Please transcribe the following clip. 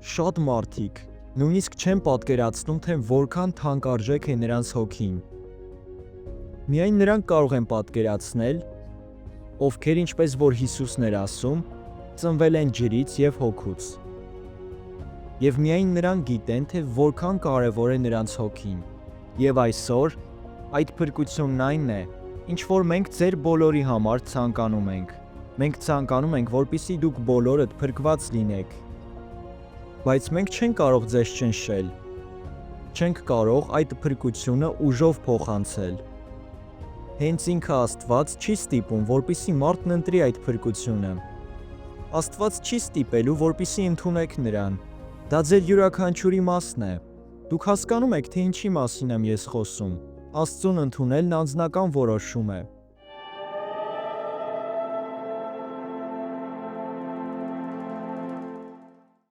Շատ մարդիկ նույնիսկ չեն պատկերացնում, թե որքան թանկարժեք է նրանց հոգին։ Միայն նրանք կարող են պատկերացնել, ովքեր, ինչպես որ Հիսուսն էր ասում, ծնվել են ջրից և հոգուց։ Եվ միայն նրանք գիտեն, թե որքան կարևոր է նրանց հոգին։ Եվ այսօր այդ փրկությունն այն է, ինչ որ մենք ձեր բոլորի համար ցանկանում ենք։ Մենք ցանկանում ենք, որպեսզի դուք բոլորդ փրկված լինեք։ Բայց մենք չենք կարող ձեզ ճնշել։ Չենք կարող այդ փրկությունը ուժով փոխանցել։ Հենց ինքը Աստված չի ստիպում, որպեսզի մարդն ընտրի այդ փրկությունը։ Աստված չի ստիպելու, որպեսզի ընդունեք նրան։ Դա ձեր յուրաքանչյուրի մասն է։ Դուք հասկանում եք, թե ինչի մասին եմ ես խոսում։ Աստծուն ընդունելն անձնական որոշում է։